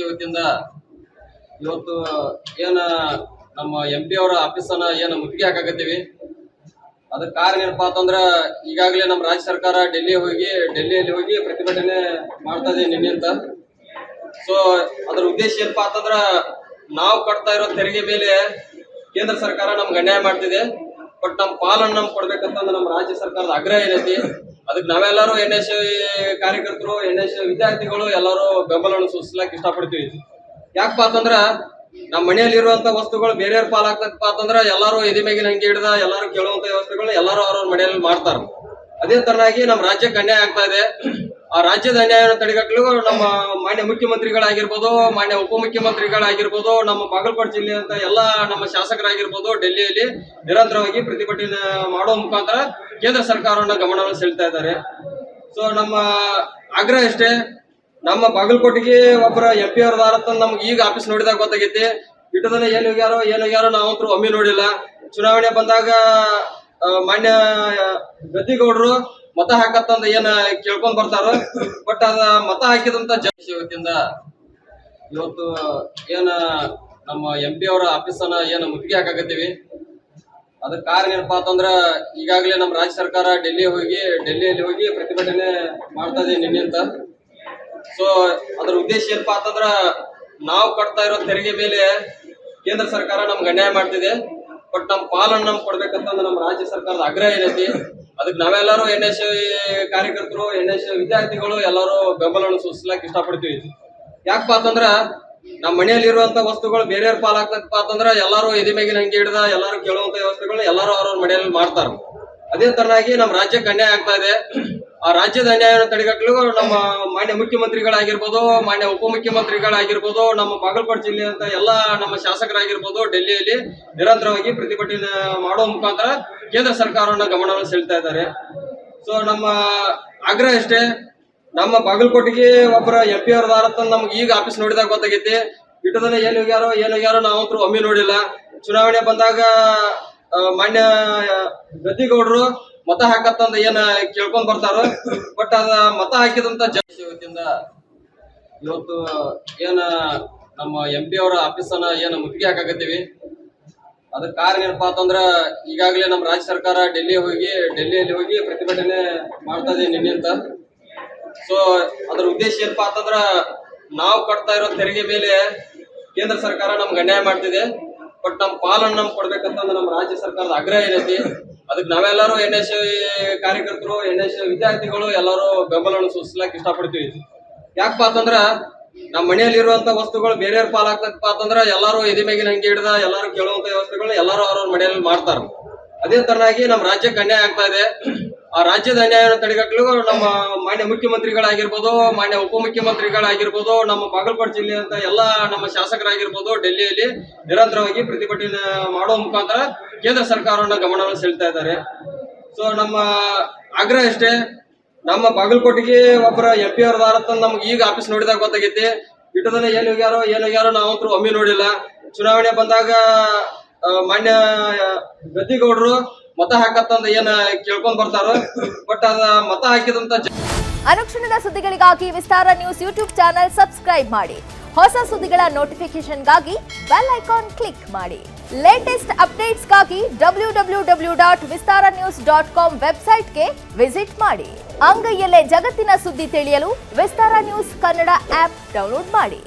ವತಿಯಿಂದ ಇವತ್ತು ಏನ ನಮ್ಮ MP ಅವರ ಆಫೀಸನ್ನ ಏನು ಮುತ್ತಿಗೆ ಹಾಕಾಕತ್ತೀವಿ. ಅದಕ್ಕೆ ಕಾರಣ ಏನಪ್ಪಾ ಅಂತಂದ್ರೆ ಈಗಾಗಲೇ ನಮ್ಮ ರಾಜ್ಯ ಸರ್ಕಾರ ಡೆಲ್ಲಿಯಲ್ಲಿ ಹೋಗಿ ಪ್ರತಿಭಟನೆ ಮಾಡ್ತಾ ಇದೆ ನಿನ್ನೆಂತ. ಸೊ ಅದರ ಉದ್ದೇಶ ಏನಪ್ಪಾ ಅಂತಂದ್ರೆ ನಾವು ಕಟ್ತಾ ಇರೋ ತೆರಿಗೆ ಮೇಲೆ ಕೇಂದ್ರ ಸರ್ಕಾರ ನಮ್ಗೆ ಅನ್ಯಾಯ ಮಾಡ್ತಿದೆ. ಬಟ್ ನಮ್ಮ ಪಾಲನ್ನು ನಮ್ಗೆ ಕೊಡ್ಬೇಕಂತಂದ್ರೆ ನಮ್ಮ ರಾಜ್ಯ ಸರ್ಕಾರದ ಆಗ್ರಹ ಏನೈತಿ. ಅದಕ್ಕೆ ನಾವೆಲ್ಲರೂ NSU ಕಾರ್ಯಕರ್ತರು, NSU ವಿದ್ಯಾರ್ಥಿಗಳು ಎಲ್ಲರೂ ಬೆಂಬಲವನ್ನು ಸೂಚಿಸ್ಲಾಕ ಇಷ್ಟಪಡ್ತೀವಿ. ಯಾಕಪ್ಪ ಅಂತಂದ್ರ ನಮ್ಮ ಮನೆಯಲ್ಲಿರುವಂತ ವಸ್ತುಗಳು ಬೇರೆಯವ್ರ ಪಾಲಾಗ್ತದಪ್ಪ ಅಂತಂದ್ರೆ ಎಲ್ಲರೂ ಎದೆ ಮೇಗಿನ ಹಂಗೆ ಹಿಡ್ದ ಎಲ್ಲರೂ ಕೇಳುವಂತ ವ್ಯವಸ್ಥೆಗಳು ಎಲ್ಲರೂ ಅವ್ರವ್ರ ಮನೆಯಲ್ಲಿ ಮಾಡ್ತಾರ. ಅದೇ ತರನಾಗಿ ನಮ್ಮ ರಾಜ್ಯಕ್ಕೆ ಅನ್ಯಾಯ ಆಗ್ತಾ ಇದೆ. ಆ ರಾಜ್ಯದ ಅನ್ಯಾಯವನ್ನು ತಡೆಗಟ್ಟಲು ನಮ್ಮ ಮಾನ್ಯ ಮುಖ್ಯಮಂತ್ರಿಗಳಾಗಿರ್ಬೋದು, ಮಾನ್ಯ ಉಪಮುಖ್ಯಮಂತ್ರಿಗಳಾಗಿರ್ಬೋದು, ನಮ್ಮ ಬಾಗಲಕೋಟೆ ಜಿಲ್ಲೆಯಂತ ಎಲ್ಲ ನಮ್ಮ ಶಾಸಕರಾಗಿರ್ಬೋದು ಡೆಲ್ಲಿಯಲ್ಲಿ ನಿರಂತರವಾಗಿ ಪ್ರತಿಭಟನೆ ಮಾಡುವ ಮುಖಾಂತರ ಕೇಂದ್ರ ಸರ್ಕಾರವನ್ನ ಗಮನವನ್ನು ಸೆಳೆತಾ ಇದ್ದಾರೆ. ಸೊ ನಮ್ಮ ಆಗ್ರಹ ಇಷ್ಟೇ, ನಮ್ಮ ಬಾಗಲಕೋಟೆಗೆ ಒಬ್ಬರ MP ಅವ್ರದಾರ ನಮ್ಗೆ ಈಗ ಆಫೀಸ್ ನೋಡಿದಾಗ ಗೊತ್ತಾಗೈತಿ. ಇಟ್ಟದನ್ನ ಏನ್ ಹೋಗ್ಯಾರೋ ನಾವಂತೂ ಒಮ್ಮೆ ನೋಡಿಲ್ಲ. ಚುನಾವಣೆ ಬಂದಾಗ ಮಾನ್ಯ ಗದ್ದಿಗೌಡರು ಮತ ಹಾಕತ್ತಂದ ಏನ ಕೇಳ್ಕೊಂಡ್ ಬರ್ತಾರ. ಬಟ್ ಅದ ಮತ ಹಾಕಿದಂತ ವತಿಯಿಂದ ಇವತ್ತು ಏನ ನಮ್ಮ MP ಅವರ ಆಫೀಸನ್ನ ಏನು ಮುತ್ತಿಗೆ ಹಾಕಾಕತ್ತೀವಿ. ಅದಕ್ಕೆ ಕಾರಣ ಏನಪ್ಪಾ ಅಂತಂದ್ರೆ ಈಗಾಗಲೇ ನಮ್ಮ ರಾಜ್ಯ ಸರ್ಕಾರ ಡೆಲ್ಲಿಯಲ್ಲಿ ಹೋಗಿ ಪ್ರತಿಭಟನೆ ಮಾಡ್ತಾ ಇದೆ ನಿನ್ನೆಂತ. ಸೊ ಅದರ ಉದ್ದೇಶ ಏನಪ್ಪಾ ಅಂತಂದ್ರ ನಾವು ಕಟ್ತಾ ಇರೋ ತೆರಿಗೆ ಮೇಲೆ ಕೇಂದ್ರ ಸರ್ಕಾರ ನಮ್ಗೆ ಅನ್ಯಾಯ ಮಾಡ್ತಿದೆ. ಬಟ್ ನಮ್ಮ ಪಾಲನ್ನು ನಮ್ಗೆ ಕೊಡ್ಬೇಕಂತಂದ್ರೆ ನಮ್ಮ ರಾಜ್ಯ ಸರ್ಕಾರದ ಆಗ್ರಹ ಏನೈತಿ. ಅದಕ್ಕೆ ನಾವೆಲ್ಲರೂ NSU ಕಾರ್ಯಕರ್ತರು, NSU ವಿದ್ಯಾರ್ಥಿಗಳು ಎಲ್ಲರೂ ಬೆಂಬಲವನ್ನು ಸೂಚಿಸ್ಲಾಕ ಇಷ್ಟಪಡ್ತೀವಿ. ಯಾಕಪ್ಪ ಅಂತಂದ್ರ ನಮ್ಮ ಮನೆಯಲ್ಲಿರುವಂತ ವಸ್ತುಗಳು ಬೇರೆಯವ್ರ ಪಾಲಾಗ್ತದಪ್ಪ ಅಂತಂದ್ರೆ ಎಲ್ಲರೂ ಎದೆ ಮೇಗಿನ ಹಂಗೆ ಹಿಡ್ದ ಎಲ್ಲರೂ ಕೇಳುವಂತ ವ್ಯವಸ್ಥೆಗಳು ಎಲ್ಲರೂ ಅವ್ರವ್ರ ಮನೆಯಲ್ಲಿ ಮಾಡ್ತಾರ. ಅದೇ ತರನಾಗಿ ನಮ್ಮ ರಾಜ್ಯಕ್ಕೆ ಅನ್ಯಾಯ ಆಗ್ತಾ ಇದೆ. ಆ ರಾಜ್ಯದ ಅನ್ಯಾಯವನ್ನು ತಡೆಗಟ್ಟಲು ನಮ್ಮ ಮಾನ್ಯ ಮುಖ್ಯಮಂತ್ರಿಗಳಾಗಿರ್ಬೋದು, ಮಾನ್ಯ ಉಪಮುಖ್ಯಮಂತ್ರಿಗಳಾಗಿರ್ಬೋದು, ನಮ್ಮ ಬಾಗಲಕೋಟೆ ಜಿಲ್ಲೆಯಂತ ಎಲ್ಲ ನಮ್ಮ ಶಾಸಕರಾಗಿರ್ಬೋದು ಡೆಲ್ಲಿಯಲ್ಲಿ ನಿರಂತರವಾಗಿ ಪ್ರತಿಭಟನೆ ಮಾಡುವ ಮುಖಾಂತರ ಕೇಂದ್ರ ಸರ್ಕಾರವನ್ನ ಗಮನವನ್ನು ಸೆಳೆತಾ ಇದ್ದಾರೆ. ಸೊ ನಮ್ಮ ಆಗ್ರಹ ಇಷ್ಟೇ, ನಮ್ಮ ಬಾಗಲಕೋಟೆಗೆ ಒಬ್ಬರ MP ಅವ್ರದಾರ ನಮ್ಗೆ ಈಗ ಆಫೀಸ್ ನೋಡಿದಾಗ ಗೊತ್ತಾಗೈತಿ. ಇಟ್ಟದನ್ನ ಏನ್ ಹೋಗ್ಯಾರೋ ನಾವಂತೂ ಒಮ್ಮೆ ನೋಡಿಲ್ಲ. ಚುನಾವಣೆ ಬಂದಾಗ ಮಾನ್ಯ ಗದ್ದಿಗೌಡರು ಮತ ಹಾಕತ್ತಂದ ಏನ ಕೇಳ್ಕೊಂಡ್ ಬರ್ತಾರ. ಬಟ್ ಅದ ಮತ ಹಾಕಿದಂತ ವತಿಯಿಂದ ಇವತ್ತು ಏನ ನಮ್ಮ MP ಅವರ ಆಫೀಸನ್ನ ಏನು ಮುತ್ತಿಗೆ ಹಾಕಾಕತ್ತೀವಿ. ಅದಕ್ಕೆ ಕಾರಣ ಏನಪ್ಪಾ ಅಂತಂದ್ರ ಈಗಾಗಲೇ ನಮ್ಮ ರಾಜ್ಯ ಸರ್ಕಾರ ಡೆಲ್ಲಿಯಲ್ಲಿ ಹೋಗಿ ಪ್ರತಿಭಟನೆ ಮಾಡ್ತಾ ಇದೆ ನಿನ್ನೆಂತ. ಸೊ ಅದರ ಉದ್ದೇಶ ಏನಪ್ಪಾ ಅಂತಂದ್ರ ನಾವು ಕಟ್ತಾ ಇರೋ ತೆರಿಗೆ ಮೇಲೆ ಕೇಂದ್ರ ಸರ್ಕಾರ ನಮ್ಗೆ ಅನ್ಯಾಯ ಮಾಡ್ತಿದೆ. ಬಟ್ ನಮ್ಮ ಪಾಲನ್ನು ನಮ್ಗೆ ಕೊಡ್ಬೇಕಂತಂದ್ರೆ ನಮ್ಮ ರಾಜ್ಯ ಸರ್ಕಾರದ ಆಗ್ರಹ ಏನೈತಿ. ಅದಕ್ಕೆ ನಾವೆಲ್ಲರೂ NSU ಕಾರ್ಯಕರ್ತರು, NSU ವಿದ್ಯಾರ್ಥಿಗಳು ಎಲ್ಲರೂ ಬೆಂಬಲವನ್ನು ಸೂಚಿಸ್ಲಾಕ ಇಷ್ಟಪಡ್ತೀವಿ. ಯಾಕಪ್ಪ ಅಂತಂದ್ರ ನಮ್ಮ ಮನೆಯಲ್ಲಿರುವಂತ ವಸ್ತುಗಳು ಬೇರೆಯವ್ರ ಪಾಲಾಗ್ತದಪ್ಪ ಅಂತಂದ್ರೆ ಎಲ್ಲರೂ ಎದೆ ಮೇಗಿನ ಹಂಗೆ ಹಿಡ್ದ ಎಲ್ಲರೂ ಕೇಳುವಂತ ವ್ಯವಸ್ಥೆಗಳು ಎಲ್ಲರೂ ಅವ್ರವ್ರ ಮನೆಯಲ್ಲಿ ಮಾಡ್ತಾರ. ಅದೇ ತರನಾಗಿ ನಮ್ಮ ರಾಜ್ಯಕ್ಕೆ ಅನ್ಯಾಯ ಆಗ್ತಾ ಇದೆ. ಆ ರಾಜ್ಯದ ಅನ್ಯಾಯವನ್ನು ತಡೆಗಟ್ಟಲು ನಮ್ಮ ಮಾನ್ಯ ಮುಖ್ಯಮಂತ್ರಿಗಳಾಗಿರ್ಬೋದು, ಮಾನ್ಯ ಉಪಮುಖ್ಯಮಂತ್ರಿಗಳಾಗಿರ್ಬೋದು, ನಮ್ಮ ಬಾಗಲಕೋಟೆ ಜಿಲ್ಲೆಯಂತ ಎಲ್ಲ ನಮ್ಮ ಶಾಸಕರಾಗಿರ್ಬೋದು ಡೆಲ್ಲಿಯಲ್ಲಿ ನಿರಂತರವಾಗಿ ಪ್ರತಿಭಟನೆ ಮಾಡುವ ಮುಖಾಂತರ ಕೇಂದ್ರ ಸರ್ಕಾರವನ್ನ ಗಮನವನ್ನು ಸೆಳೆತಾ ಇದ್ದಾರೆ. ಸೊ ನಮ್ಮ ಆಗ್ರಹ ಇಷ್ಟೇ, ನಮ್ಮ ಬಾಗಲಕೋಟೆಗೆ ಒಬ್ಬರ MP ಅವ್ರದಾರ ನಮ್ಗೆ ಈಗ ಆಫೀಸ್ ನೋಡಿದಾಗ ಗೊತ್ತಾಗೈತಿ. ಇಟ್ಟದನ್ನ ಏನ್ ಹೋಗ್ಯಾರೋ ನಾವಂತೂ ಒಮ್ಮೆ ನೋಡಿಲ್ಲ. ಚುನಾವಣೆ ಬಂದಾಗ ಮಾನ್ಯ ಗದ್ದಿಗೌಡರು ಮತ ಹಾಕತ್ತಂದ ಏನ ಕೇಳ್ಕೊಂಡ್ ಬರ್ತಾರ. ಬಟ್ ಅದ ಮತ ಹಾಕಿದಂತ ಅನುಕ್ಷಣದ ಸುದ್ದಿಗಳಿಗಾಗಿ ವಿಸ್ತಾರ ನ್ಯೂಸ್ ಯೂಟ್ಯೂಬ್ ಚಾನೆಲ್ ಸಬ್ಸ್ಕ್ರೈಬ್ ಮಾಡಿ. ಹೊಸ ಸುದ್ದಿಗಳ ನೋಟಿಫಿಕೇಶನ್ಗಾಗಿ ಬೆಲ್ ಐಕಾನ್ ಕ್ಲಿಕ್ ಮಾಡಿ. ಲೇಟೆಸ್ಟ್ ಅಪ್ಡೇಟ್ಸ್ಗಾಗಿ www.vistaranews.com ವೆಬ್ಸೈಟ್ಗೆ ವಿಸಿಟ್ ಮಾಡಿ. ಅಂಗೈಯಲ್ಲೇ ಜಗತ್ತಿನ ಸುದ್ದಿ ತಿಳಿಯಲು ವಿಸ್ತಾರ ನ್ಯೂಸ್ ಕನ್ನಡ ಆಪ್ ಡೌನ್ಲೋಡ್ ಮಾಡಿ.